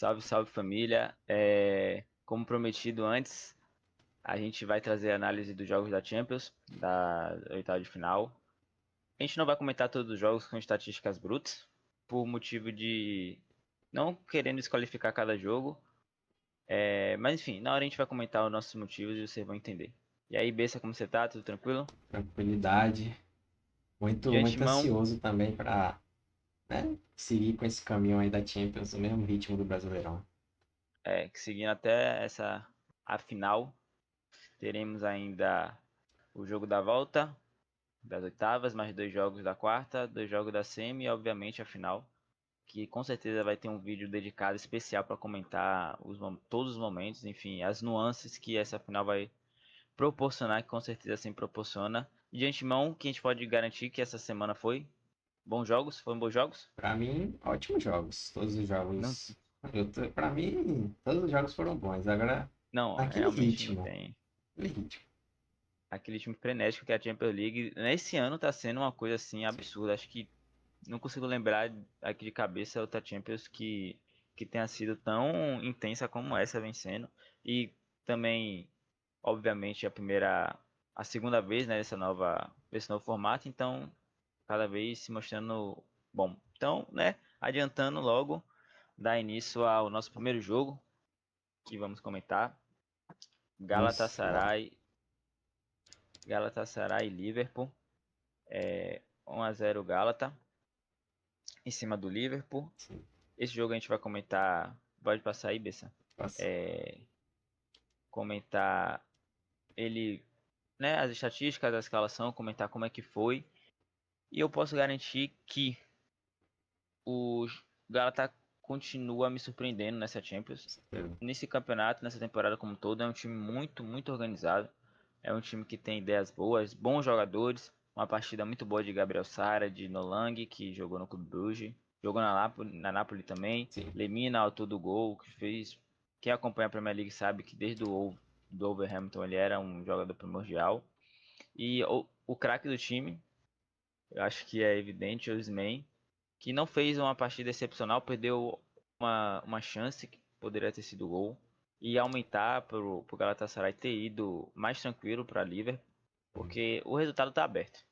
Salve, salve família. Como prometido antes, a gente vai trazer a análise dos jogos da Champions, da oitava de final. A gente não vai comentar todos os jogos com estatísticas brutas, por motivo de não querendo desqualificar cada jogo. Mas enfim, na hora a gente vai comentar os nossos motivos e vocês vão entender. E aí, Bessa, como você tá? Tudo tranquilo? Tranquilidade. De Muito antemão, ansioso também para, né, seguir com esse caminho aí da Champions, no mesmo ritmo do Brasileirão. seguindo até a final, teremos ainda o jogo da volta, das oitavas, mais dois jogos da quarta, dois jogos da semi e obviamente a final, que com certeza vai ter um vídeo dedicado especial para comentar todos os momentos, enfim, as nuances que essa final vai proporcionar, que com certeza sempre proporciona. De antemão, que a gente pode garantir que essa semana foi bons jogos, foram bons jogos? Para mim, ótimos jogos. Todos os Não, jogos. Para mim, todos os jogos foram bons. Agora, não, naquele realmente não ritmo. tem Aquele ritmo. aquele time frenético que é a Champions League. Nesse ano tá sendo uma coisa assim Sim. absurda. Acho que não consigo lembrar aqui de cabeça outra Champions que tenha sido tão intensa como essa vencendo. E também, obviamente, a segunda vez, né, desse novo formato, então cada vez se mostrando bom. Então, né, adiantando logo, dar início ao nosso primeiro jogo que vamos comentar, Vamos lá. Galatasaray, Galatasaray e Liverpool, 1 a 0 Galata em cima do Liverpool. Sim. Esse jogo a gente vai comentar. Pode passar aí, Bessa. Passa. É, comentar ele, né, as estatísticas da escalação, comentar como é que foi. E eu posso garantir que o Galata continua me surpreendendo nessa Champions. Nesse campeonato, nessa temporada como um todo, é um time muito, muito organizado. É um time que tem ideias boas, bons jogadores. Uma partida muito boa de Gabriel Sara, de Nolang, que jogou no Clube Brugge. Jogou na Napoli também. Sim. Lemina, autor do gol, que fez. Quem acompanha a Premier League sabe que desde do Wolverhampton ele era um jogador primordial. E o craque do time, eu acho que é evidente, o Osimhen, que não fez uma partida excepcional, perdeu uma chance que poderia ter sido gol e aumentar para o Galatasaray ter ido mais tranquilo para Liverpool, porque o resultado está aberto.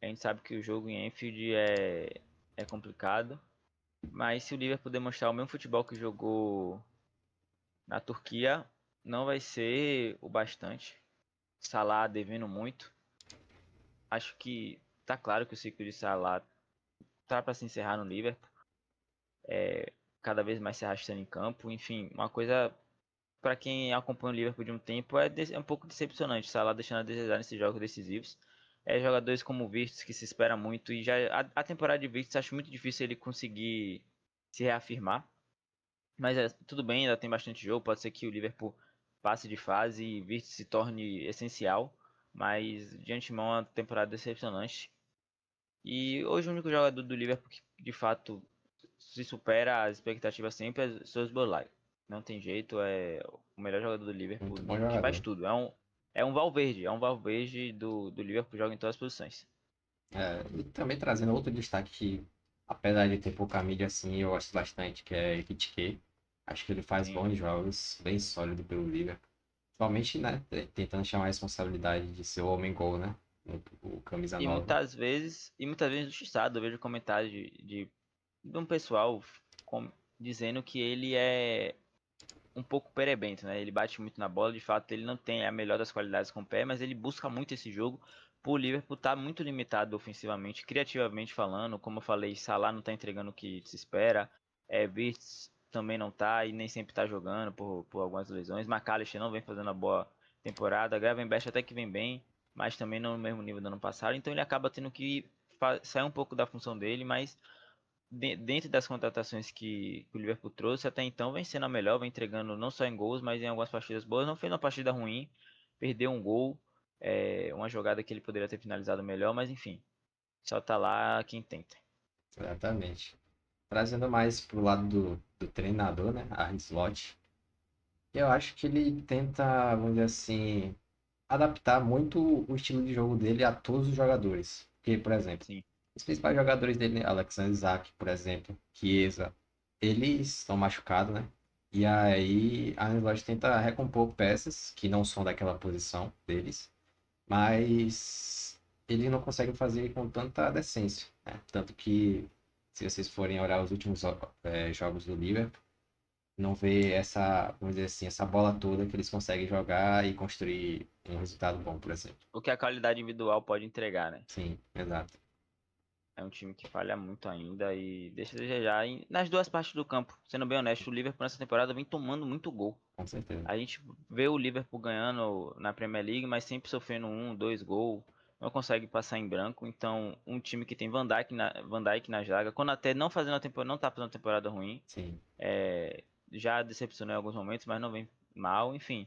A gente sabe que o jogo em Anfield é complicado, mas se o Liverpool demonstrar o mesmo futebol que jogou na Turquia, não vai ser o bastante. Salah devendo muito. Acho que tá claro que o ciclo de Salah tá para se encerrar no Liverpool. Cada vez mais se arrastando em campo. Enfim, uma coisa para quem acompanha o Liverpool de um tempo é um pouco decepcionante. Salah deixando a desejar nesses jogos decisivos. Jogadores como o Virtus que se espera muito e já a temporada de Virtus acho muito difícil ele conseguir se reafirmar. Mas tudo bem, ainda tem bastante jogo. Pode ser que o Liverpool passe de fase e Virtus se torne essencial. Mas de antemão é uma temporada decepcionante. E hoje o único jogador do Liverpool que de fato se supera as expectativas sempre é Szoboszlai. Não tem jeito, é o melhor jogador do Muito Liverpool bom que faz jogador. tudo. É um Valverde do Liverpool, joga em todas as posições. E também trazendo outro destaque que, apesar de ter pouca mídia assim, eu gosto bastante, que é Ekitike. Acho que ele faz Sim. bons jogos, bem sólido pelo Liverpool. Principalmente, né, tentando chamar a responsabilidade de ser o homem-gol, né? O camisa E 9. muitas vezes injustiçado, eu vejo comentários de um pessoal com- dizendo que ele é um pouco perebento, né? Ele bate muito na bola, de fato ele não tem a melhor das qualidades com o pé, mas ele busca muito esse jogo. Por Liverpool tá muito limitado ofensivamente, criativamente falando, como eu falei, Salah não tá entregando o que se espera, Wirtz também não tá e nem sempre tá jogando por algumas lesões. McAllister não vem fazendo uma boa temporada, Gravenberch até que vem bem, mas também não no mesmo nível do ano passado, então ele acaba tendo que sair um pouco da função dele, mas dentro das contratações que o Liverpool trouxe, até então vem sendo a melhor, vem entregando não só em gols, mas em algumas partidas boas. Não fez uma partida ruim, perdeu um gol, uma jogada que ele poderia ter finalizado melhor, mas enfim, só tá lá quem tenta. Exatamente. Trazendo mais pro lado do treinador, né? Arne Slot. Eu acho que ele tenta, vamos dizer assim, adaptar muito o estilo de jogo dele a todos os jogadores. Porque, por exemplo, Sim, os principais jogadores dele, Alexander Isak, por exemplo, Chiesa. eles estão machucados, né? E aí a Ancelotti tenta recompor peças que não são daquela posição deles, mas eles não conseguem fazer com tanta decência, né? Tanto que, se vocês forem olhar os últimos jogos do Liverpool, não vê essa, vamos dizer assim, essa bola toda que eles conseguem jogar e construir um resultado bom, por exemplo. O que a qualidade individual pode entregar, né? Sim, exato, É um time que falha muito ainda e deixa a desejar nas duas partes do campo. Sendo bem honesto, o Liverpool nessa temporada vem tomando muito gol. com certeza. A gente vê o Liverpool ganhando na Premier League, mas sempre sofrendo um, dois gols. Não consegue passar em branco. Então, um time que tem Van Dijk na zaga, quando até não fazendo a temporada, não tá fazendo uma temporada ruim, Sim, já decepcionou em alguns momentos, mas não vem mal. Enfim,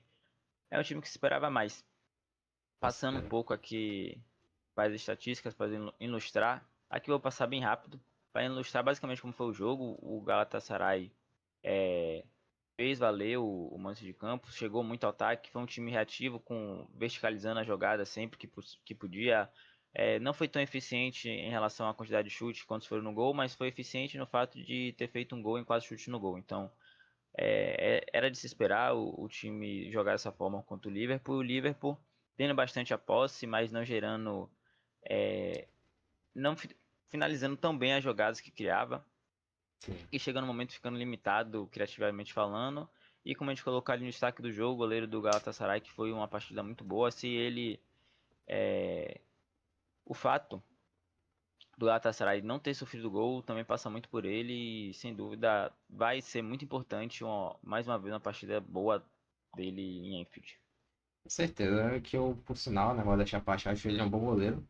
é um time que se esperava mais. com Passando um certeza. pouco aqui para as estatísticas, para ilustrar. Aqui eu vou passar bem rápido. Para ilustrar basicamente como foi o jogo, o Galatasaray é, fez valer o mando de campo, chegou muito ao ataque, foi um time reativo, verticalizando a jogada sempre que podia. Não foi tão eficiente em relação à quantidade de chutes quanto foram no gol, mas foi eficiente no fato de ter feito um gol em quase chute no gol. Então, era de se esperar o time jogar dessa forma contra o Liverpool. O Liverpool tendo bastante a posse, mas não gerando, não finalizando tão bem as jogadas que criava. Sim. E chega no momento ficando limitado criativamente falando. E como a gente colocou ali no destaque do jogo, o goleiro do Galatasaray, que foi uma partida muito boa. Se ele. O fato do Galatasaray não ter sofrido gol também passa muito por ele. E sem dúvida vai ser muito importante mais uma vez uma partida boa dele em Enfield. Com certeza que eu, por sinal, né, modéstia à parte, acho ele um bom goleiro,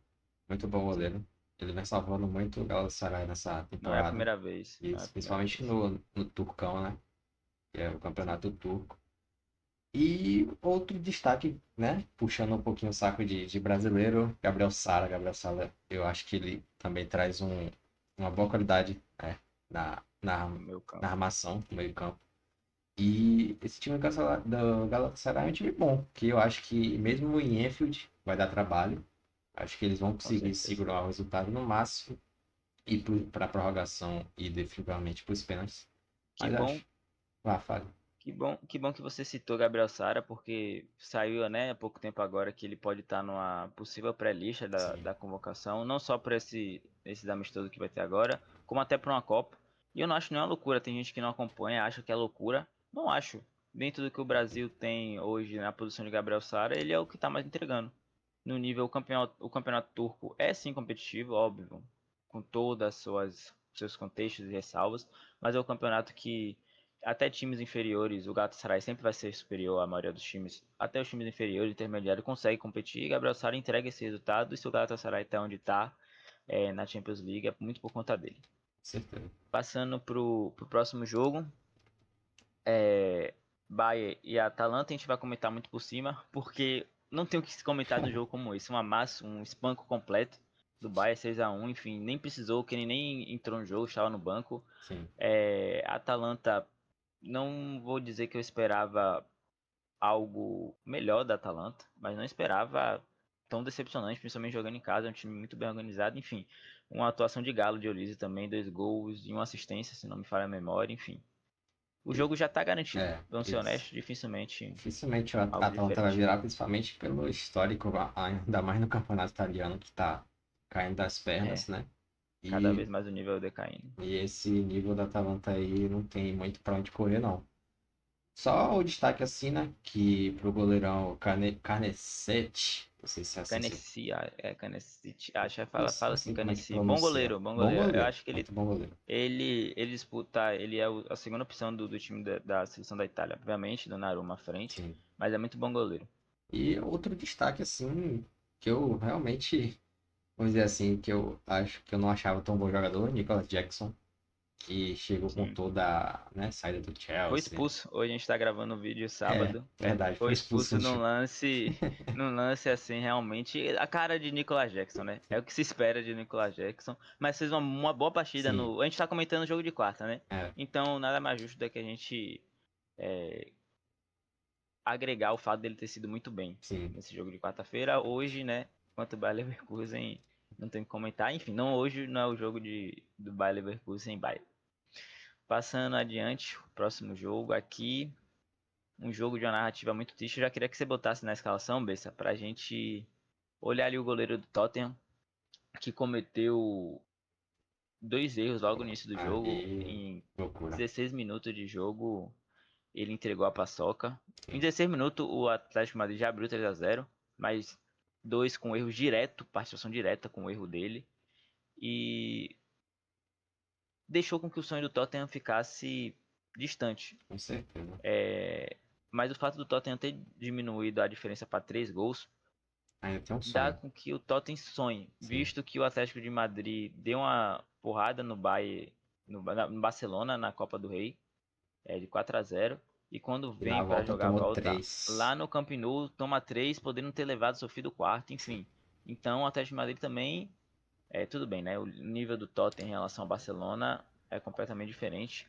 muito bom Sim. goleiro. Ele vem salvando muito o Galatasaray nessa Não é a temporada, primeira vez. e Não é a primeira principalmente vez. no Turcão, né, que é o Sim. campeonato turco. E outro destaque, né, puxando um pouquinho o saco de brasileiro, Gabriel Sara. Gabriel Sara, eu acho que ele também traz uma boa qualidade, né, No meu na campo. armação, no meio campo. E esse time do Galatasaray é um time bom, que eu acho que mesmo em Enfield vai dar trabalho. Acho que eles vão Com conseguir certeza. segurar o resultado no máximo e para a prorrogação e definitivamente para os pênaltis. Que Mas bom acho. Vá, fale. que bom que você citou Gabriel Sara, porque saiu, né, há pouco tempo agora que ele pode estar numa possível pré-lista Sim, da convocação, não só para esse amistoso que vai ter agora, como até para uma Copa. E eu não acho nenhuma loucura, tem gente que não acompanha, acha que é loucura. Não acho. Dentro do que o Brasil tem hoje na posição de Gabriel Sara, ele é o que está mais entregando. No nível o campeonato turco é sim competitivo, óbvio, com todas as seus contextos e ressalvas, mas é o campeonato que até times inferiores, o Galatasaray sempre vai ser superior à maioria dos times. Até os times inferiores, intermediários, conseguem competir. E Gabriel Sara entrega esse resultado. E se o Galatasaray está onde está na Champions League, é muito por conta dele. com certeza. Passando pro próximo jogo, Bayern e Atalanta, a gente vai comentar muito por cima, porque não tem o que se comentar do jogo como esse. Um espanco completo do Bayern 6-1, enfim, nem precisou, que ele nem entrou no jogo, estava no banco. Sim, Atalanta, não vou dizer que eu esperava algo melhor da Atalanta, mas não esperava tão decepcionante, principalmente jogando em casa, é um time muito bem organizado, enfim. Uma atuação de Galo de Olise também, 2 gols e uma assistência, se não me falha a memória, enfim. O e- jogo já está garantido, vamos ser isso. honestos, dificilmente Dificilmente o algo Atalanta vai diferente. virar, principalmente pelo histórico, ainda mais no campeonato italiano, que tá caindo das É, pernas, né? cada E, vez mais o nível decaindo. e esse nível da Atalanta aí não tem muito pra onde correr, não. Só o destaque assim, né? Que pro goleirão Carnecete, não sei se é assim, Caneci, Caneci, acho que isso, não fala assim, sei como é que Caneci. pronuncia. Bom Bom goleiro. Eu goleiro, acho que muito bom goleiro. ele disputa, ele é a segunda opção do time da seleção da Itália, obviamente, do Naruma à frente, Sim. mas é muito bom goleiro. E outro destaque assim, que eu realmente, vamos dizer assim, que eu acho que eu não achava tão bom jogador, Nicolas Jackson, que chegou com Sim. toda a, né, saída do Foi Chelsea. expulso. Hoje a gente tá gravando o vídeo É, sábado. verdade, foi Foi expulso expulso no jogo. num lance assim, realmente, a cara de Nicolas Jackson, né? É o que se espera de Nicolas Jackson, mas fez uma boa partida Sim, no. A gente tá comentando o jogo de quarta, né? é, Então, nada mais justo do que a gente agregar o fato dele ter sido muito bem sim. nesse jogo de quarta-feira. Hoje, né, quanto o Bayer Leverkusen, não tem o que comentar. Enfim, não hoje não é o jogo do Bayer Leverkusen em Bayer. Passando adiante, o próximo jogo aqui, um jogo de uma narrativa muito triste. Eu já queria que você botasse na escalação, Bessa, pra gente olhar ali o goleiro do Tottenham, que cometeu 2 erros logo no início do jogo. Aí, Em loucura. 16 minutos de jogo, ele entregou a paçoca. Em Sim. 16 minutos, o Atlético de Madrid já abriu 3-0, mas dois com erro direto, participação direta com o erro dele. E deixou com que o sonho do Tottenham ficasse distante. Com certeza. Mas o fato do Tottenham ter diminuído a diferença para 3 gols Ainda tem um dá sonho. com que o Tottenham sonhe, Sim. visto que o Atlético de Madrid deu uma porrada no Bayern, no Barcelona na Copa do Rei, de 4-0, e quando E na vem para volta jogar a tomou volta 3. lá no Camp Nou, toma 3, podendo ter levado sofrido o quarto, enfim. Então o Atlético de Madrid também, tudo bem, né? O nível do Tottenham em relação ao Barcelona é completamente diferente,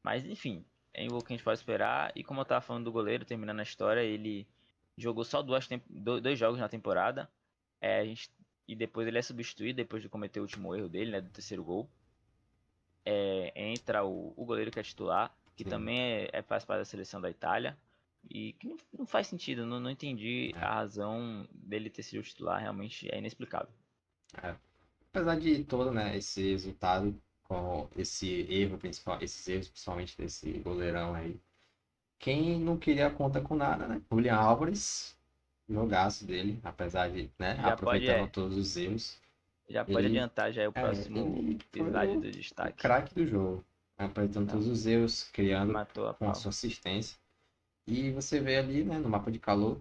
mas enfim, é o que a gente pode esperar. E como eu tava falando do goleiro, terminando a história, ele jogou só 2 jogos na temporada. A gente, e depois ele é substituído, depois de cometer o último erro dele, né, do terceiro gol. Entra o goleiro que é titular, que Sim. também faz parte da seleção da Itália. E que não faz sentido, não entendi É. a razão dele ter sido titular, realmente é inexplicável. É. Apesar de todo, né, esse resultado, com esse erro principal, esses erros principalmente desse goleirão aí, quem não queria conta com nada, né? Julian Álvares, jogaço dele, apesar de, né, Já pode, aproveitando todos os erros, já pode ele, adiantar, já é o próximo ele foi slide o do destaque. craque do jogo, aproveitando Não, todos os erros, criando matou a com a pau. sua assistência. E você vê ali, né, no mapa de calor,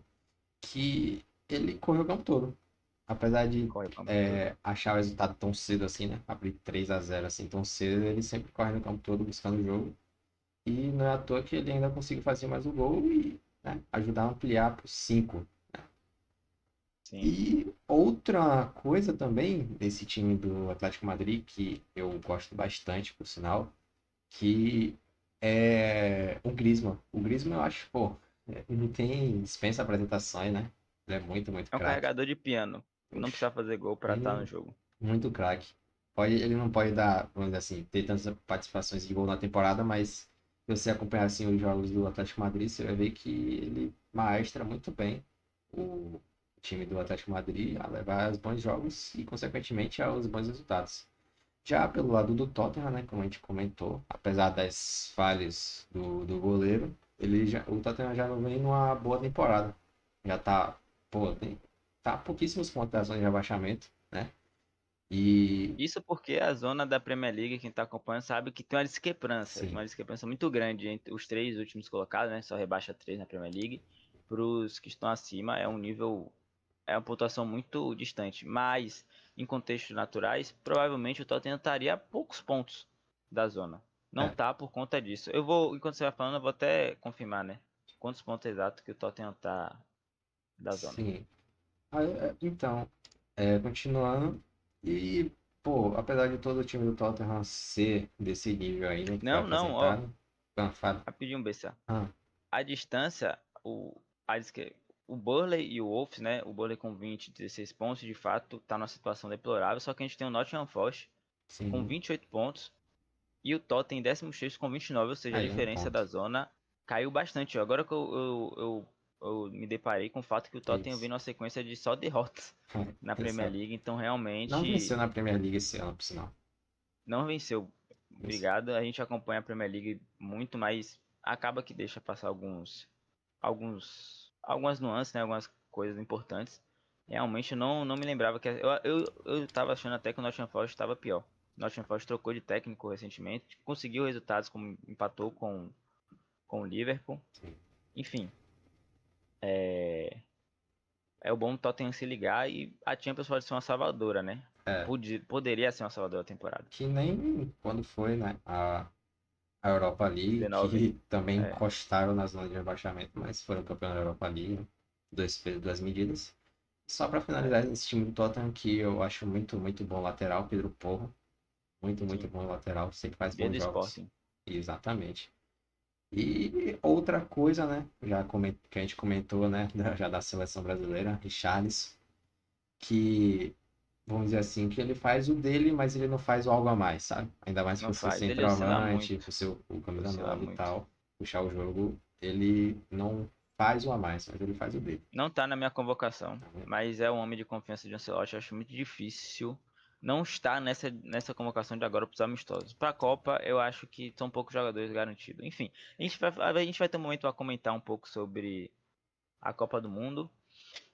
que ele correu o campo todo. Apesar de Corre o campo todo. achar o resultado tão cedo assim, né? Abrir 3-0 assim tão cedo, ele sempre corre no campo todo buscando o jogo. E não é à toa que ele ainda conseguiu fazer mais um gol e, né, ajudar a ampliar para 5. Sim. E outra coisa também desse time do Atlético Madrid, que eu gosto bastante, por sinal, que é o Griezmann. O Griezmann eu acho, pô, não tem dispensa apresentações, né? Ele é muito, muito É um craque. carregador de piano. Não Oxe, precisa fazer gol pra estar no ele jogo. muito craque. Ele não pode dar, vamos dizer assim, ter tantas participações de gol na temporada, mas se você acompanhar assim, os jogos do Atlético Madrid, você vai ver que ele maestra muito bem o time do Atlético Madrid a levar aos bons jogos e, consequentemente, aos bons resultados. Já pelo lado do Tottenham, né, como a gente comentou, apesar das falhas do goleiro, o Tottenham já não vem numa boa temporada. Já tá, pô, tá a pouquíssimos pontos da zona de rebaixamento, né? E Isso porque a zona da Premier League, quem tá acompanhando, sabe que tem sim, uma discrepância muito grande entre os 3 últimos colocados, né? Só rebaixa 3 na Premier League. Para os que estão acima, é uma pontuação muito distante. Mas, em contextos naturais, provavelmente o Tottenham estaria a poucos pontos da zona. Não é, tá por conta disso. Enquanto você vai falando, eu vou até confirmar, né? Quantos pontos exatos que o Tottenham tá da zona. sim. Então, continuando, e, pô, apesar de todo o time do Tottenham ser desse nível aí, né, que foi Não, não, ó, apresentado, fala. rapidinho, BC. Ah, A distância, o Burnley e o Wolves, né? O Burnley com 20, 16 pontos, de fato, tá numa situação deplorável. Só que a gente tem o Nottingham Forest com sim, 28 pontos e o Tottenham em 16º com 29, ou seja, a aí um diferença da ponto. zona caiu bastante. Agora que eu me deparei com o fato que o Tottenham vem Isso. numa sequência de só derrotas na Premier Exato. League, então Não realmente venceu na Premier League esse ano, por sinal. não venceu. Isso. Obrigado. A gente acompanha a Premier League muito, mas acaba que deixa passar algumas nuances, né, algumas coisas importantes. Realmente não me lembrava que eu tava achando até que o Nottingham Forest estava pior. O Nottingham Forest trocou de técnico recentemente, conseguiu resultados como empatou com o Liverpool. Sim. Enfim, é o bom do Tottenham se ligar e a Champions pode ser uma salvadora, né? É, Poderia ser uma salvadora da temporada. que nem quando foi, né, a Europa League, 19. que também É, encostaram na zona de rebaixamento, mas foram campeão da Europa League, né? Dois pesos, duas medidas. Só para é, finalizar esse time do Tottenham, que eu acho muito, muito bom lateral, Pedro Porro. Muito, muito sim. bom lateral, sempre faz Dia bons do jogos. Sporting. Exatamente. E outra coisa, né, que a gente comentou, né, já da seleção brasileira, Richarlison, que vamos dizer assim, que ele faz o dele, mas ele não faz o algo a mais, sabe? Ainda mais Não por ser faz. Ele oscila centroavante, muito. por ser o camisa Oscila 9 e muito. tal, puxar o jogo, ele não faz o a mais, mas ele faz o dele. Não tá na minha convocação, Tá vendo? mas é um homem de confiança de Ancelotti. Eu acho muito difícil não estar nessa convocação de agora para os amistosos. Para a Copa, eu acho que são poucos jogadores garantidos. Enfim, a gente vai ter um momento para comentar um pouco sobre a Copa do Mundo.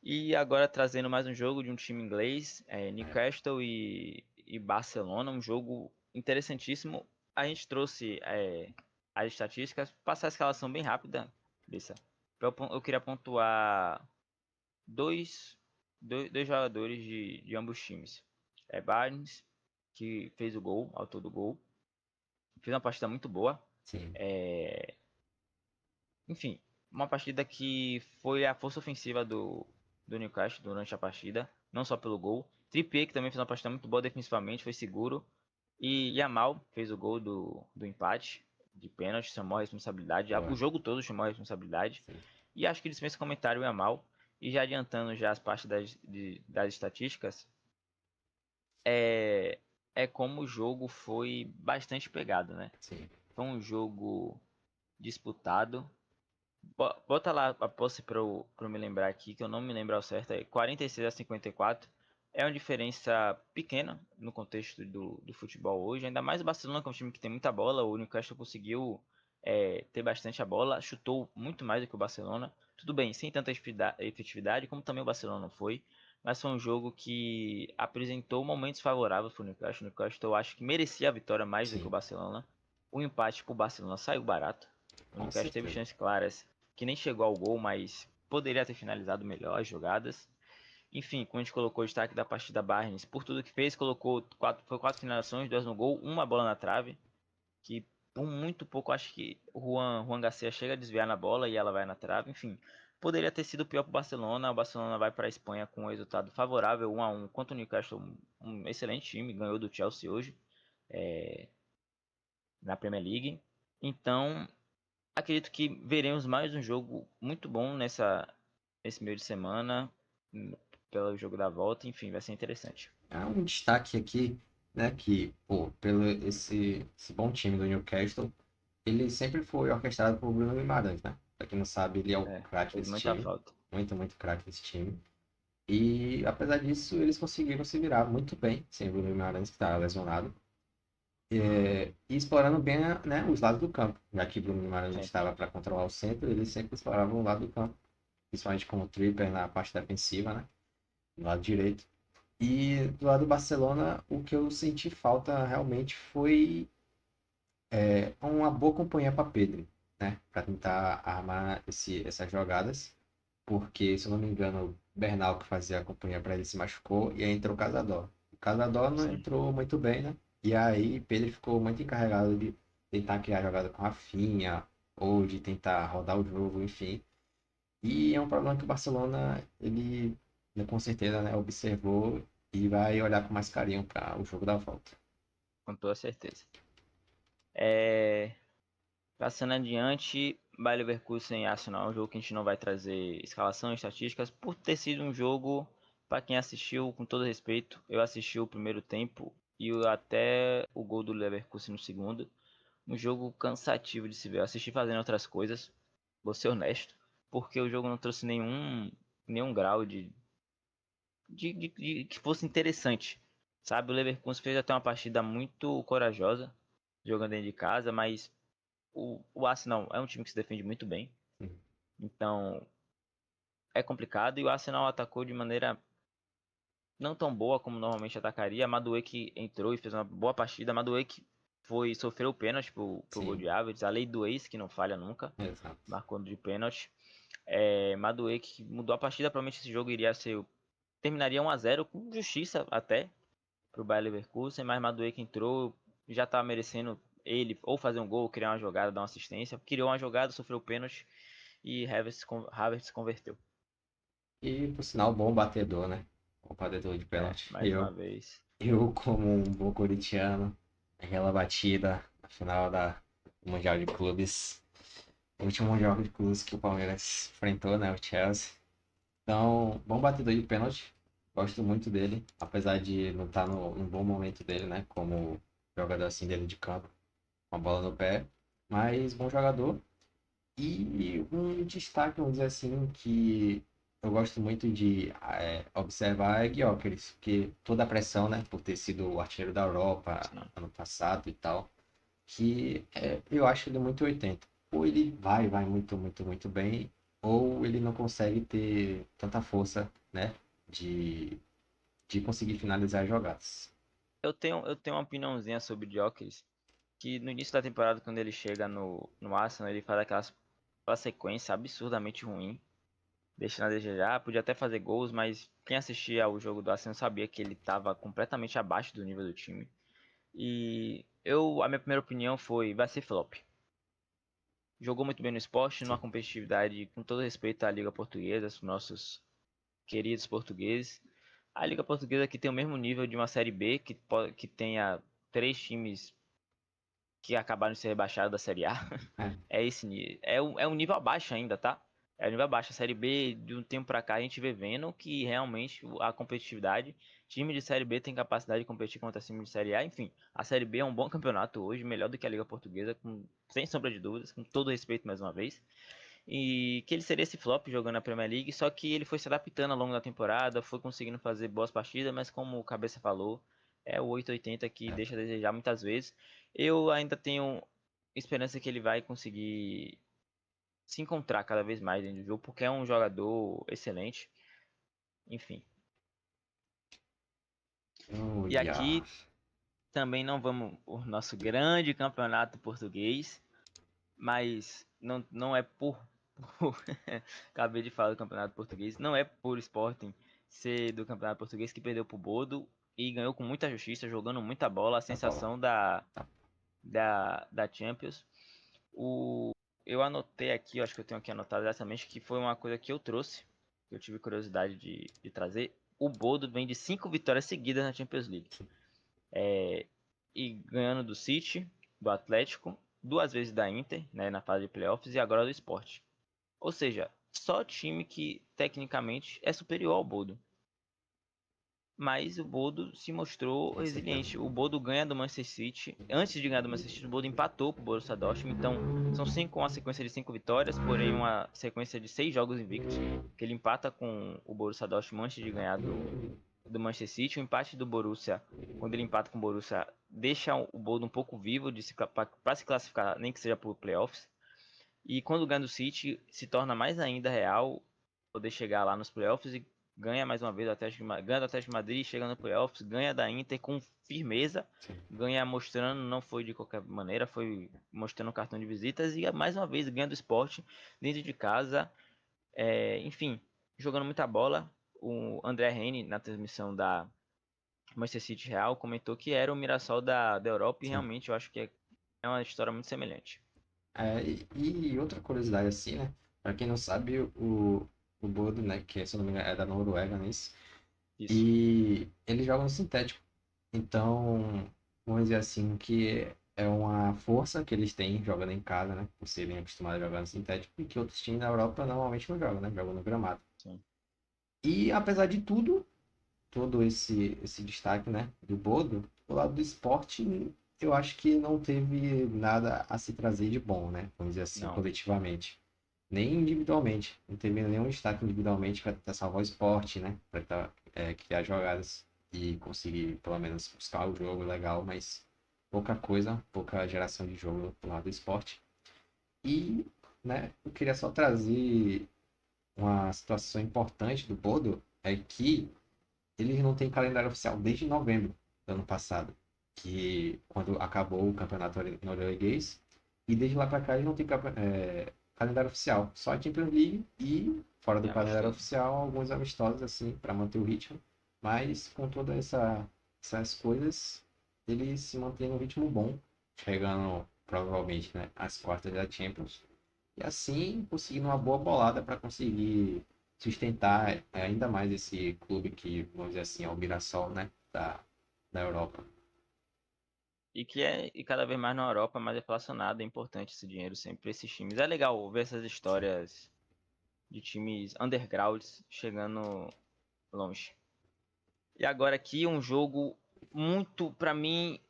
E agora trazendo mais um jogo de um time inglês, É, Newcastle e Barcelona, um jogo interessantíssimo. A gente trouxe as estatísticas, passar a escalação bem rápida, Lissa. Eu queria pontuar dois, dois jogadores de ambos times. Barnes, que fez o gol, autor do gol. Fez uma partida muito boa. sim. É, enfim, uma partida que foi a força ofensiva do Newcastle durante a partida. Não só pelo gol. Trippier, que também fez uma partida muito boa defensivamente, foi seguro. E Yamal fez o gol do empate de pênalti, chamou a responsabilidade. O Boa. jogo todo chamou a responsabilidade. Sim. E acho que dispensa comentário o Yamal. E já adiantando já as partes das estatísticas, é, é como o jogo foi bastante pegado, né? Sim. Foi um jogo disputado. Bota lá a posse pra eu me lembrar aqui, que eu não me lembro ao certo. É 46 a 54. É uma diferença pequena no contexto do futebol hoje. Ainda mais o Barcelona, que é um time que tem muita bola. O Newcastle conseguiu ter bastante a bola. Chutou muito mais do que o Barcelona. Tudo bem, sem tanta efetividade, como também o Barcelona não foi. Mas foi um jogo que apresentou momentos favoráveis para o Newcastle. O Newcastle eu acho que merecia a vitória mais do que o Sim. Barcelona. O empate para o Barcelona saiu barato. O Com Newcastle teve certeza. chances claras que nem chegou ao gol, mas poderia ter finalizado melhor as jogadas. Enfim, quando a gente colocou o destaque da partida Barnes, por tudo que fez, colocou quatro finalizações, duas no gol, uma bola na trave, que por muito pouco acho que o Juan Garcia chega a desviar na bola e ela vai na trave. Enfim, poderia ter sido pior para o Barcelona. O Barcelona vai para a Espanha com um resultado favorável, 1-1 contra o Newcastle, um excelente time, ganhou do Chelsea hoje na Premier League. Então, acredito que veremos mais um jogo muito bom nesse meio de semana, pelo jogo da volta, enfim, vai ser interessante. Há um destaque aqui, né, que, pô, pelo esse bom time do Newcastle, ele sempre foi orquestrado por Bruno Guimarães, né? Pra quem não sabe, ele é o craque Fez desse muita time. falta. Muito, muito craque desse time. E apesar disso, eles conseguiram se virar muito bem sem o Bruno Guimarães, que estava lesionado. E explorando bem, né, os lados do campo. Já que Bruno Guimarães Sempre. estava para controlar o centro, eles sempre exploravam o lado do campo. Principalmente com o Tripper na parte defensiva, né? Do lado direito. E do lado do Barcelona, o que eu senti falta realmente foi uma boa companhia para Pedri, né? Para tentar armar essas jogadas. Porque, se eu não me engano, o Bernal que fazia a companhia para ele se machucou e aí entrou o Casador. O Casador não Sim. entrou muito bem, né? E aí Pedro ficou muito encarregado de tentar criar jogada com a Rafinha ou de tentar rodar o jogo, enfim. E é um problema que o Barcelona, ele né, com certeza, né, observou e vai olhar com mais carinho para o jogo da volta. Com toda certeza. É, passando adiante, Bayer Leverkusen e Arsenal é um jogo que a gente não vai trazer escalação e estatísticas, por ter sido um jogo, para quem assistiu, com todo respeito, eu assisti o primeiro tempo e até o gol do Leverkusen no segundo. Um jogo cansativo de se ver. Eu assisti fazendo outras coisas, vou ser honesto, porque o jogo não trouxe nenhum grau de que fosse interessante. Sabe, o Leverkusen fez até uma partida muito corajosa, jogando dentro de casa, mas o Arsenal é um time que se defende muito bem. Sim. Então é complicado e o Arsenal atacou de maneira não tão boa como normalmente atacaria. Madueke entrou e fez uma boa partida. Madueke sofreu o pênalti pro gol Sim, de Havertz, a lei do ex que não falha nunca, exato. marcando de pênalti. Madueke mudou a partida, provavelmente esse jogo terminaria 1-0 com justiça até pro Bayer Leverkusen, mas Madueke entrou, já estava merecendo ele ou fazer um gol, ou criar uma jogada, dar uma assistência. Criou uma jogada, sofreu o pênalti e Havertz converteu. E, por sinal, bom batedor, né? Bom batedor de pênalti. Mais uma vez. Eu como um bom corintiano, aquela batida na final da Mundial de Clubes, o último Mundial de Clubes que o Palmeiras enfrentou, né? O Chelsea. Então, bom batedor de pênalti. Gosto muito dele, apesar de não estar no bom momento dele, né? Como jogador assim dentro de campo, com a bola no pé. Mas bom jogador. E um destaque, vamos dizer assim, que eu gosto muito de observar é Gyökeres, porque toda a pressão, né, por ter sido o artilheiro da Europa Sim. ano passado e tal, eu acho ele muito 80. Ou ele vai muito, muito, muito bem, ou ele não consegue ter tanta força, né, de, de conseguir finalizar as jogadas. Eu tenho uma opiniãozinha sobre o Gyökeres, que no início da temporada, quando ele chega no Arsenal, ele faz aquela sequência absurdamente ruim, deixando a desejar, podia até fazer gols, mas quem assistia ao jogo do Arsenal sabia que ele estava completamente abaixo do nível do time. E a minha primeira opinião foi, vai ser flop. Jogou muito bem no esporte, numa Sim. competitividade, com todo respeito à Liga Portuguesa, os nossos queridos portugueses. A Liga Portuguesa que tem o mesmo nível de uma Série B, que tenha três times que acabaram de ser rebaixados da Série A. É, É esse nível. É um nível abaixo ainda, tá? É um nível abaixo. A Série B, de um tempo pra cá, a gente vê vendo que realmente a competitividade, time de Série B tem capacidade de competir contra time de Série A. Enfim, a Série B é um bom campeonato hoje, melhor do que a Liga Portuguesa, sem sombra de dúvidas, com todo respeito mais uma vez. E que ele seria esse flop jogando na Premier League, só que ele foi se adaptando ao longo da temporada, foi conseguindo fazer boas partidas, mas como o Cabeça falou, é o 880 que deixa a desejar muitas vezes. Eu ainda tenho esperança que ele vai conseguir se encontrar cada vez mais dentro do jogo, porque é um jogador excelente. Enfim. oh, E yeah. aqui também não vamos o nosso grande campeonato português, mas não é acabei de falar do campeonato português, não é por Sporting ser do campeonato português que perdeu pro Bodo e ganhou com muita justiça, jogando muita bola, a Tá bom. sensação da Champions. Eu anotei aqui, eu acho que eu tenho aqui anotado exatamente, que foi uma coisa que eu trouxe, que eu tive curiosidade de trazer. O Bodo vem de 5 vitórias seguidas na Champions League. E ganhando do City, do Atlético, 2 vezes da Inter, né, na fase de playoffs, e agora do Sport. Ou seja, só time que tecnicamente é superior ao Bodo. Mas o Bodo se mostrou Com certeza. resiliente. O Bodo ganha do Manchester City. Antes de ganhar do Manchester City, o Bodo empatou com o Borussia Dortmund. Então, são uma sequência de 5 vitórias, porém uma sequência de 6 jogos invictos. Que ele empata com o Borussia Dortmund antes de ganhar do Manchester City. O empate do Borussia, quando ele empata com o Borussia, deixa o Bodo um pouco vivo para se classificar, nem que seja por playoffs. E quando ganha do City, se torna mais ainda real poder chegar lá nos playoffs e ganha mais uma vez ganha do Atlético de Madrid, chega no playoffs, ganha da Inter com firmeza, Sim. ganha mostrando, não foi de qualquer maneira, foi mostrando o cartão de visitas e mais uma vez ganha do Sport dentro de casa, enfim, jogando muita bola. O André Rene, na transmissão da Manchester City Real, comentou que era o Mirassol da Europa e Sim. realmente eu acho que é uma história muito semelhante. E outra curiosidade assim, né? Pra quem não sabe, o Bodo, né, que se eu não me engano é da Noruega, né? Isso. E ele joga no sintético. Então, vamos dizer assim, que é uma força que eles têm jogando em casa, né? Por serem acostumados a jogar no sintético, e que outros times da Europa normalmente não jogam, né? Jogam no gramado. Sim. E apesar de tudo, todo esse destaque, né, do Bodo, o lado do esporte, eu acho que não teve nada a se trazer de bom, né? Vamos dizer assim, Não. coletivamente. Nem individualmente. Não teve nenhum destaque individualmente para tentar salvar o esporte, né? Para tentar criar jogadas e conseguir, pelo menos, buscar o jogo legal, mas pouca coisa, pouca geração de jogo do lado do esporte. E, né, eu queria só trazer uma situação importante do Bodo, é que eles não têm calendário oficial desde novembro do ano passado, que quando acabou o campeonato norueguês, e desde lá para cá eles não têm calendário oficial, só a Champions League e fora do É calendário amistoso. oficial alguns amistosos assim para manter o ritmo, mas com todas essas coisas eles se mantêm num ritmo bom, chegando provavelmente, né, às quartas da Champions e assim conseguindo uma boa bolada para conseguir sustentar ainda mais esse clube que, vamos dizer assim, é o Mirassol, né, da Europa. E cada vez mais na Europa, mais relacionado, é importante esse dinheiro sempre para esses times. É legal ver essas histórias de times undergrounds chegando longe. E agora aqui um jogo muito, pra mim,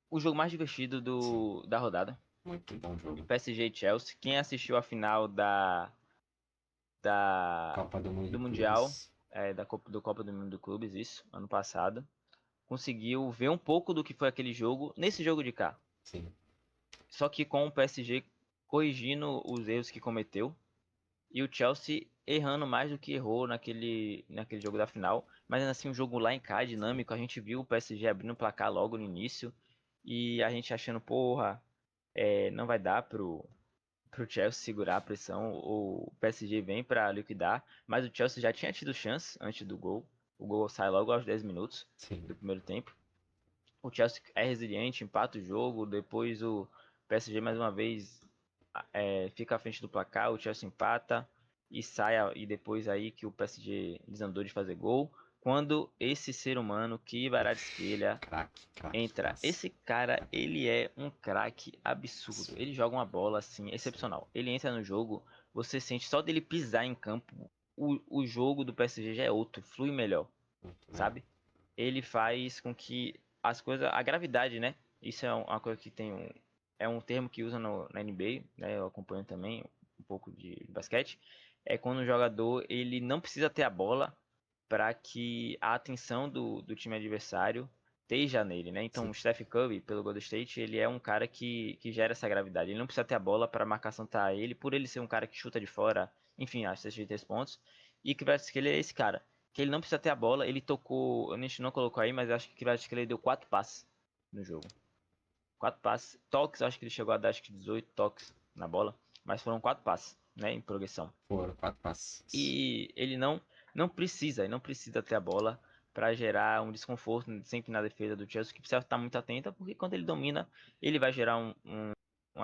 o jogo mais divertido Sim, da rodada. muito bom jogo. PSG e Chelsea. Quem assistiu a final da Copa do Mundo de do Mundial, Clubes. do Copa do Mundo de Clubes, isso, ano passado, conseguiu ver um pouco do que foi aquele jogo nesse jogo de cá. Sim, Só que com o PSG corrigindo os erros que cometeu e o Chelsea errando mais do que errou naquele jogo da final. Mas assim, um jogo lá em cá, dinâmico, a gente viu o PSG abrindo o placar logo no início e a gente achando, porra, não vai dar pro Chelsea segurar a pressão, o PSG vem para liquidar, mas o Chelsea já tinha tido chance antes do gol. O gol sai logo aos 10 minutos sim. do primeiro tempo. O Chelsea é resiliente, empata o jogo, depois o PSG mais uma vez fica à frente do placar, o Chelsea empata e sai e depois aí que o PSG desandou de fazer gol. Quando esse ser humano, que Kvaratskhelia, Craque, craque. entra. Nossa, Esse cara, craque. ele é um craque absurdo. Absurdo. Ele joga uma bola assim Sim, excepcional. Ele entra no jogo, você sente só dele pisar em campo, o jogo do PSG já é outro, flui melhor, muito melhor. sabe? Ele faz com que as coisas, a gravidade, né? Isso é uma coisa que tem é um termo que usa na NBA, né? Eu acompanho também um pouco de basquete. É quando o jogador ele não precisa ter a bola para que a atenção do time adversário esteja nele, né? Então, Sim, o Steph Curry, pelo Golden State, ele é um cara que gera essa gravidade. Ele não precisa ter a bola para a marcação estar a ele, por ele ser um cara que chuta de fora, enfim, acho que de 3 pontos. E que parece que ele é esse cara, que ele não precisa ter a bola, ele tocou, a gente não colocou aí, mas acho que ele deu 4 passes no jogo. 4 passes, toques, acho que ele chegou a dar acho que 18 toques na bola, mas foram 4 passes, né, em progressão. foram 4 passes. E ele não precisa ter a bola para gerar um desconforto sempre na defesa do Chelsea, que precisa estar muito atenta, porque quando ele domina, ele vai gerar uma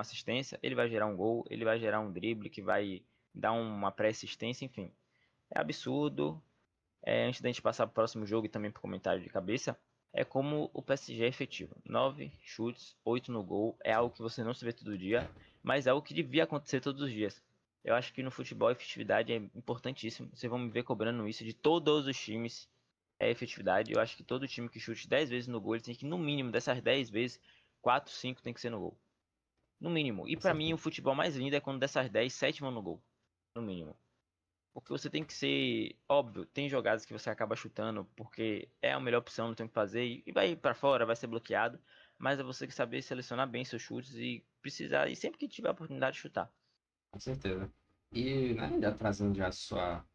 assistência, ele vai gerar um gol, ele vai gerar um drible que vai dar uma pré-assistência, enfim. É absurdo. Antes da gente passar para o próximo jogo e também para o comentário de cabeça, é como o PSG é efetivo. 9 chutes, 8 no gol, é algo que você não se vê todo dia, É, mas é algo que devia acontecer todos os dias. Eu acho que no futebol a efetividade é importantíssimo. Vocês vão me ver cobrando isso de todos os times. É efetividade. Eu acho que todo time que chute 10 vezes no gol, ele tem que, no mínimo, dessas 10 vezes, 4, 5 tem que ser no gol. No mínimo. E com para mim, o certeza. futebol mais lindo é quando dessas 10, 7 vão no gol. No mínimo. Porque você tem que ser óbvio, tem jogadas que você acaba chutando porque é a melhor opção, não tem o que fazer e vai para fora, vai ser bloqueado, mas é você que saber selecionar bem seus chutes e precisar e sempre que tiver a oportunidade de chutar. Com certeza. E, né, já trazendo já a sua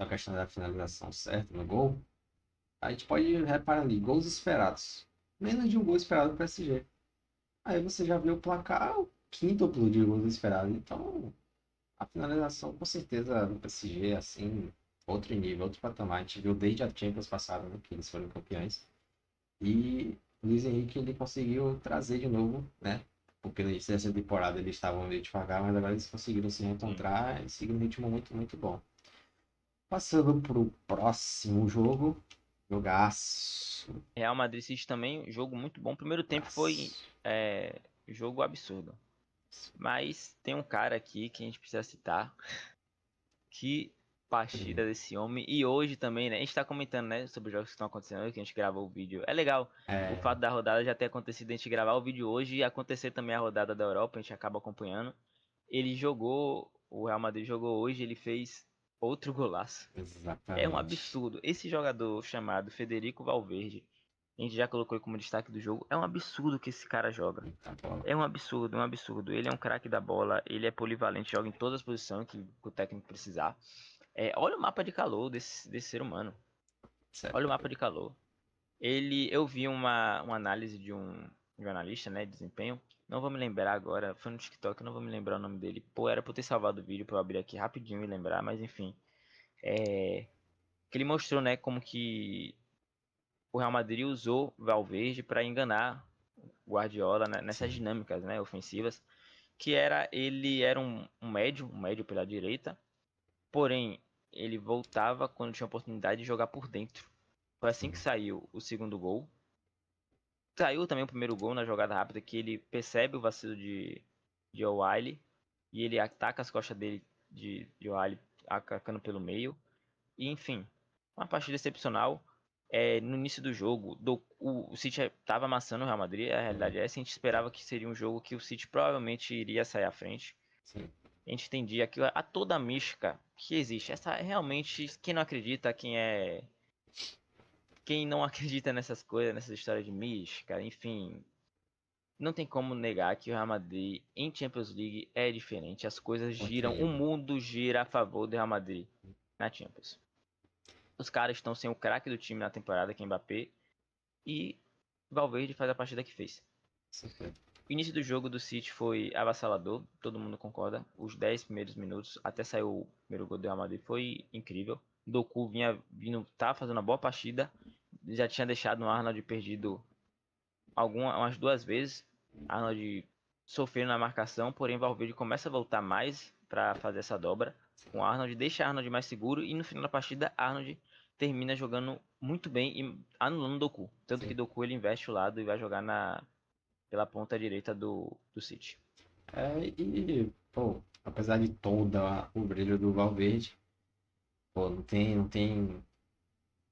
questão da finalização certa no gol, a gente pode reparar ali, gols esperados. Menos de um gol esperado para o PSG. Aí você já viu o placar, o quíntuplo de gols esperados. Então, a finalização com certeza no PSG, assim, outro nível, outro patamar. A gente viu desde a Champions passada, né, que eles foram campeões. E o Luiz Henrique ele conseguiu trazer de novo, né? Porque no início dessa temporada eles estavam meio devagar, mas agora eles conseguiram se Sim. reencontrar e seguir um ritmo muito, muito bom. Passando pro próximo jogo, jogaço. Real Madrid City também, jogo muito bom. Primeiro tempo foi Jogaço. jogo absurdo. Mas tem um cara aqui que a gente precisa citar. Que partida desse homem. E hoje também, né? A gente tá comentando, né, sobre os jogos que estão acontecendo, que a gente gravou o vídeo. É legal o É, fato da rodada já ter acontecido, a gente gravar o vídeo hoje e acontecer também a rodada da Europa, a gente acaba acompanhando. Ele jogou, o Real Madrid jogou hoje, ele fez outro golaço. É um exatamente. absurdo. Esse jogador chamado Federico Valverde, a gente já colocou ele como destaque do jogo. É um absurdo que esse cara joga. Muita bola. É um absurdo, um absurdo. Ele é um craque da bola, ele é polivalente, joga em todas as posições que o técnico precisar. Olha o mapa de calor desse ser humano. Sério. Olha o mapa de calor. Eu vi uma análise de um jornalista, né, de desempenho. Não vou me lembrar agora, foi no TikTok, não vou me lembrar o nome dele. Pô, era pra eu ter salvado o vídeo pra eu abrir aqui rapidinho e lembrar, mas enfim. Que ele mostrou, né, como que o Real Madrid usou Valverde para enganar o Guardiola, né, nessas Sim. dinâmicas, né, ofensivas, que ele era um médio pela direita, porém ele voltava quando tinha oportunidade de jogar por dentro. Foi assim que Sim. saiu o segundo gol. Saiu também o primeiro gol na jogada rápida que ele percebe o vacilo de O'Reilly e ele ataca as costas dele de O'Reilly atacando pelo meio. E enfim, uma partida excepcional. no início do jogo, o City estava amassando o Real Madrid, a realidade é essa, a gente esperava que seria um jogo que o City provavelmente iria sair à frente. Sim. A gente entendia que a toda a mística que existe, essa realmente, quem não acredita, quem não acredita nessas coisas, nessas histórias de mística, enfim, não tem como negar que o Real Madrid em Champions League é diferente. As coisas giram, o Incrível. mundo gira a favor do Real Madrid na Champions. Os caras estão sem o craque do time na temporada, que é Mbappé, e Valverde faz a partida que fez. Sim. O início do jogo do City foi avassalador, todo mundo concorda. Os 10 primeiros minutos, até sair o primeiro gol do Real Madrid, foi incrível. Doku tá fazendo uma boa partida, já tinha deixado o Arnold perdido umas duas vezes. Arnold sofreu na marcação, porém Valverde começa a voltar mais para fazer essa dobra com Arnold, deixa Arnold mais seguro e no final da partida Arnold termina jogando muito bem e anulando Doku. Tanto que Sim. Doku ele investe o lado e vai jogar pela ponta direita do City. Pô, apesar de todo o brilho do Valverde, pô, não tem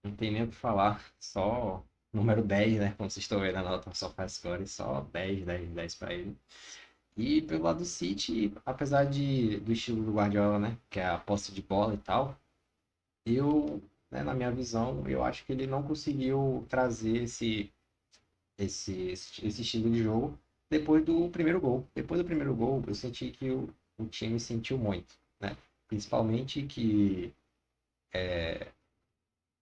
nem o que falar. Só número 10, né? Como vocês estão vendo na nota, só faz score, só 10 pra ele. E pelo lado do City, apesar do estilo do Guardiola, né? Que é a posse de bola e tal, eu, né, na minha visão, eu acho que ele não conseguiu trazer esse estilo de jogo depois do primeiro gol. Depois do primeiro gol, eu senti que o time sentiu muito, né? Principalmente que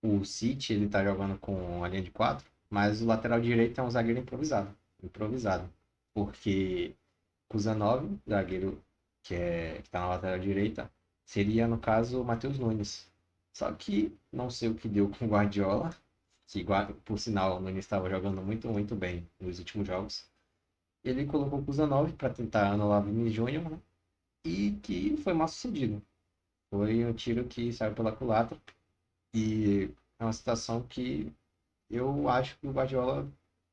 o City ele tá jogando com a linha de quatro, mas o lateral direito é um zagueiro improvisado, porque o Zanov, zagueiro que tá na lateral direita, seria no caso o Matheus Nunes. Só que não sei o que deu com o Guardiola, que por sinal o Nunes estava jogando muito bem nos últimos jogos. Ele colocou o Zanov para tentar anular o Vini Júnior, né? E que foi mal sucedido. Foi um tiro que saiu pela culatra e é uma situação que eu acho que o Guardiola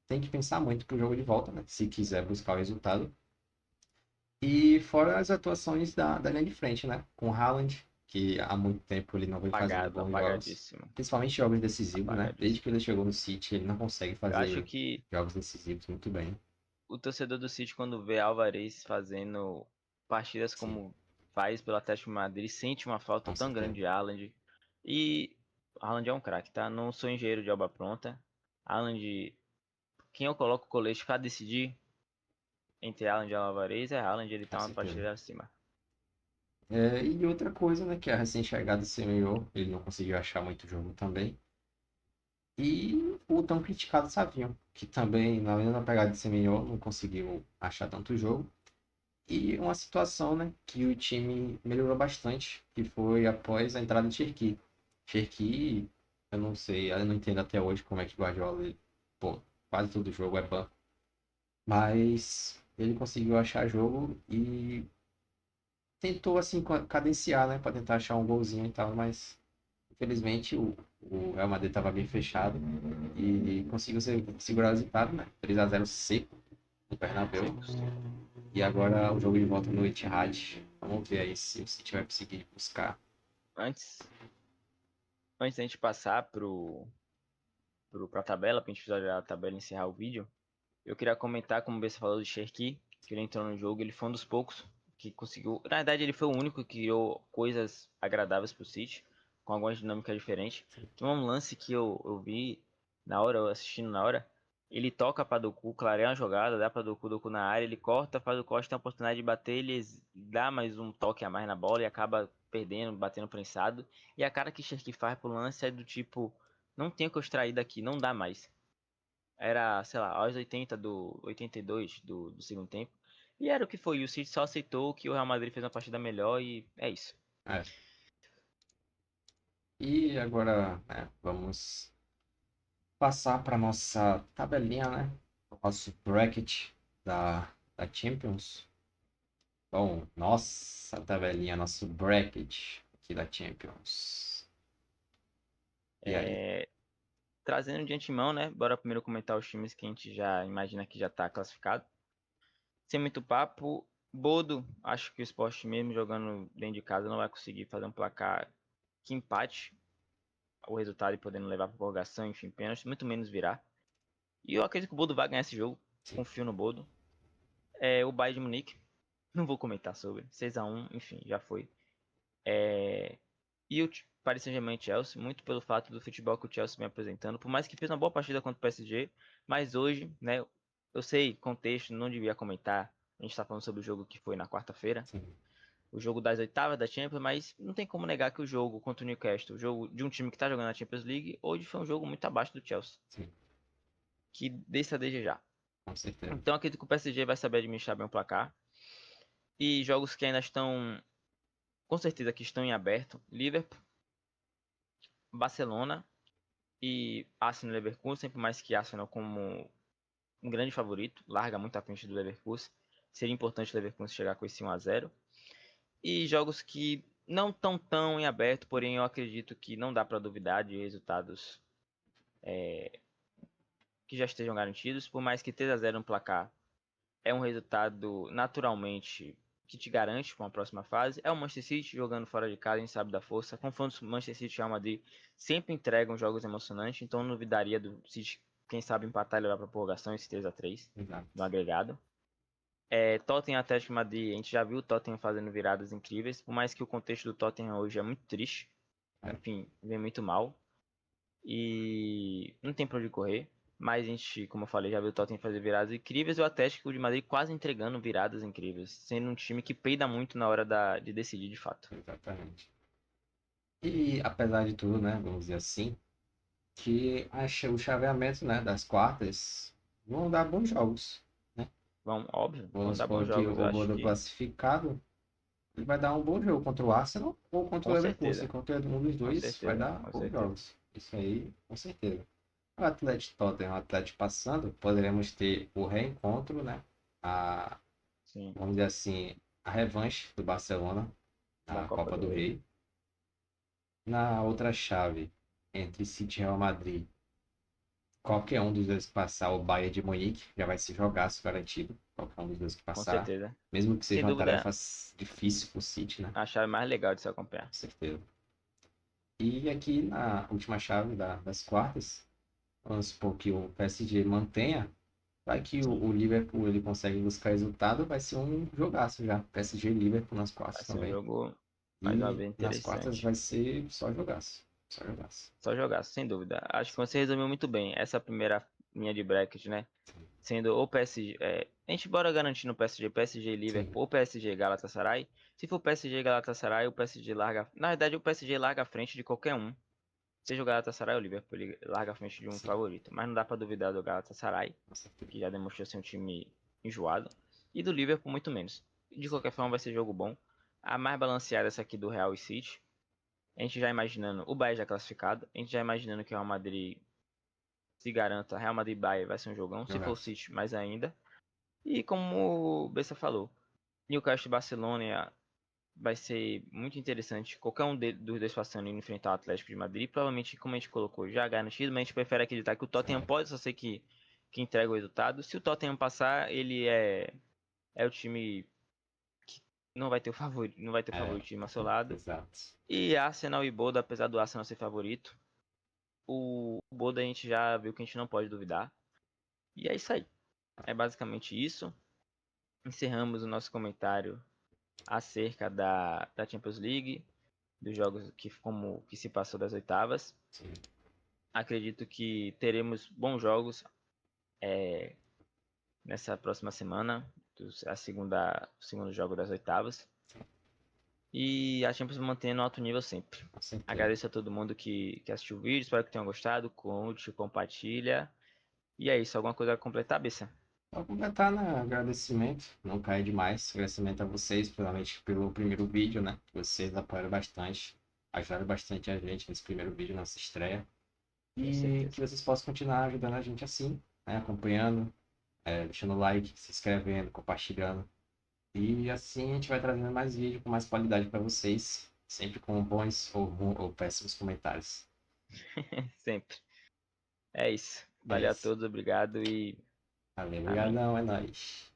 tem que pensar muito pro jogo de volta, né? Se quiser buscar o resultado. E fora as atuações da linha de frente, né? Com o Haaland, que há muito tempo ele não vem fazendo Apagado, bons jogos. apagadíssimo, Principalmente jogos decisivos, né? Desde apagadíssimo. que ele chegou no City, ele não consegue Eu acho fazer que jogos decisivos muito bem. o torcedor do City, quando vê Alvarez fazendo partidas Sim, como faz pelo Atlético de Madrid, sente uma falta com tão grande certeza. de Haaland. E Haaland é um craque, tá? Não sou engenheiro de obra pronta. Haaland, quem eu coloco o colete pra decidir entre Haaland e Alvarez é Haaland, ele Com tá uma certeza. partida acima. E outra coisa, né, que a recém-chegada do Semedo, ele não conseguiu achar muito jogo também. E o tão criticado Savinho, que também, na mesma pegada de Semedo, não conseguiu achar tanto jogo. E uma situação, né, que o time melhorou bastante, que foi após a entrada de Cherki. Cherki, eu não sei, eu não entendo até hoje como é que o Guardiola, pô, quase todo jogo é banco. Mas ele conseguiu achar jogo e tentou, assim, cadenciar, né, para tentar achar um golzinho e tal, mas infelizmente o Real Madrid estava bem fechado e conseguiu segurar o resultado, né, 3-0 seco no Bernabéu. Seco, seco. E agora o jogo de volta no Etihad. Vamos ver aí se o City vai conseguir buscar. Antes, antes da gente passar pra tabela, pra gente visualizar a tabela e encerrar o vídeo, eu queria comentar, como você falou do Cherki, que ele entrou no jogo, ele foi um dos poucos que conseguiu. Na verdade, ele foi o único que criou coisas agradáveis pro City, com algumas dinâmicas diferentes. Tem um lance que eu vi na hora, eu assistindo na hora. Ele toca pra Doku, clareia uma jogada, dá pra Doku na área, ele corta, faz o corte, tem a oportunidade de bater, ele dá mais um toque a mais na bola e acaba perdendo, batendo prensado. E a cara que Cherki faz pro lance é do tipo, não tem o que eu extrair daqui, não dá mais. Era, sei lá, aos 80 do 82 do segundo tempo. E era o que foi. E o City só aceitou que o Real Madrid fez uma partida melhor e é isso. É. E agora, né, vamos passar para nossa tabelinha, né? O nosso bracket da Champions. Bom, nossa tabelinha, nosso bracket aqui da Champions. E aí? É, trazendo de antemão, né? Bora primeiro comentar os times que a gente já imagina que já tá classificado. Sem muito papo. Bodo, acho que o Sport mesmo jogando dentro de casa não vai conseguir fazer um placar que empate. o resultado e podendo levar para prorrogação, enfim, pênalti, muito menos virar. E eu acredito que o Bodo vai ganhar esse jogo. Sim. Confio no Bodo. O Bayern de Munique, não vou comentar sobre. 6-1, enfim, já foi. E o Paris Saint-Germain e Chelsea, muito pelo fato do futebol que o Chelsea vem apresentando. Por mais que fez uma boa partida contra o PSG, mas hoje, né, eu sei, contexto, não devia comentar. A gente tá falando sobre o jogo que foi na quarta-feira. Sim. O jogo das oitavas da Champions, mas não tem como negar que o jogo contra o Newcastle, o jogo de um time que tá jogando na Champions League, hoje foi um jogo muito abaixo do Chelsea, Sim. que deixa a desejar. Com certeza. Então acredito que o PSG vai saber administrar bem o placar. E jogos que ainda estão, com certeza que estão em aberto, Liverpool, Barcelona e Arsenal e Leverkusen, por mais que Arsenal como um grande favorito, larga muito à frente do Leverkusen. Seria importante o Leverkusen chegar com esse 1-0. E jogos que não estão tão em aberto, porém eu acredito que não dá para duvidar de resultados que já estejam garantidos, por mais que 3-0 no placar é um resultado naturalmente que te garante para uma próxima fase. É o Manchester City jogando fora de casa, a gente sabe da força. Confrontos Manchester City e Real Madrid sempre entregam jogos emocionantes, então não duvidaria do City, quem sabe, empatar e levar para prorrogação esse 3-3 no Exato. agregado. Tottenham e Atlético de Madrid, a gente já viu o Tottenham fazendo viradas incríveis, por mais que o contexto do Tottenham hoje é muito triste. É. Enfim, vem muito mal. E não tem pra onde correr. Mas a gente, como eu falei, já viu o Tottenham fazer viradas incríveis e o Atlético de Madrid quase entregando viradas incríveis. Sendo um time que peida muito na hora de decidir de fato. Exatamente. E apesar de tudo, né, vamos dizer assim, que o chaveamento, né, das quartas vão dar bons jogos, né? Óbvio, vão Vamos dar bons supor que jogos. Eu o acho Bodo que classificado, ele vai dar um bom jogo contra o Arsenal ou contra o com Leverkusen. certeza. Qualquer um dos Com dois vai certeza. dar Com bons certeza. jogos. Isso aí, com certeza. O Atlético Tottenham, o Atlético passando, poderemos ter o reencontro, né? A, Sim. vamos dizer assim, a revanche do Barcelona Da na Copa Copa do do Rei. Rei. Na outra chave, entre City e Real Madrid, qualquer um dos dois que passar, o Bayern de Munique já vai ser jogaço garantido. Qualquer um dos dois que Com passar. certeza. Mesmo que Sem seja uma dúvida, tarefa difícil pro City, né? a chave mais legal de se acompanhar. Com certeza. E aqui na última chave das quartas, vamos supor que o PSG mantenha. Vai que Sim. o Liverpool ele consegue buscar resultado, vai ser um jogaço já. PSG e Liverpool nas Vai quartas ser um também. jogo, mais uma E vez, nas quartas interessante. vai ser só jogaço. Só jogaço. Só jogar, sem dúvida. Acho que você resumiu muito bem essa primeira linha de bracket, né? Sendo o PSG. A gente bora garantindo o PSG, PSG e Sim, Liverpool, ou PSG e Galatasaray. Se for PSG e Galatasaray, o PSG larga. Na verdade, o PSG larga à frente de qualquer um. Seja o Galatasaray ou o Liverpool, ele larga à frente de um sim. favorito. Mas não dá pra duvidar do Galatasaray, Com certeza. que já demonstrou ser um time enjoado. E do Liverpool, muito menos. De qualquer forma, vai ser jogo bom. A mais balanceada essa aqui do Real e City. A gente já imaginando o Bayern já classificado. A gente já imaginando que o Real Madrid se garanta. Real Madrid e Bayern vai ser um jogão. Se for o Jogaço. City, mais ainda. E como o Bessa falou, Newcastle e Barcelona vai ser muito interessante. Qualquer um dos dois passando e enfrentar o Atlético de Madrid. Provavelmente, como a gente colocou, já garantido, mas a gente prefere acreditar que o Tottenham Certo. pode só ser que entrega o resultado. Se o Tottenham passar, ele é o time que não vai ter o favorito, não vai ter É, favoritismo ao seu lado. exato. E Arsenal e Bodo, apesar do Arsenal ser favorito, o Bodo a gente já viu que a gente não pode duvidar. E é isso aí. É basicamente isso. Encerramos o nosso comentário acerca da Champions League, dos jogos que se passou das oitavas. Sim. Acredito que teremos bons jogos nessa próxima semana, o segundo jogo das oitavas. E a Champions mantendo alto nível sempre. Com certeza. Agradeço a todo mundo que assistiu o vídeo, espero que tenham gostado, curte, compartilha. E é isso, alguma coisa a completar, Bessa? Vou completar, né? Agradecimento. Não cai demais. Agradecimento a vocês, primeiramente, pelo primeiro vídeo, né? Vocês apoiaram bastante. Ajudaram bastante a gente nesse primeiro vídeo, nossa estreia. Com E que certeza. vocês possam continuar ajudando a gente assim, né? Acompanhando, deixando like, se inscrevendo, compartilhando. E assim a gente vai trazendo mais vídeo com mais qualidade para vocês. Sempre com bons ou péssimos comentários. Sempre. É isso. É Valeu a isso. todos, obrigado e Valeu, amém. obrigadão, é nóis.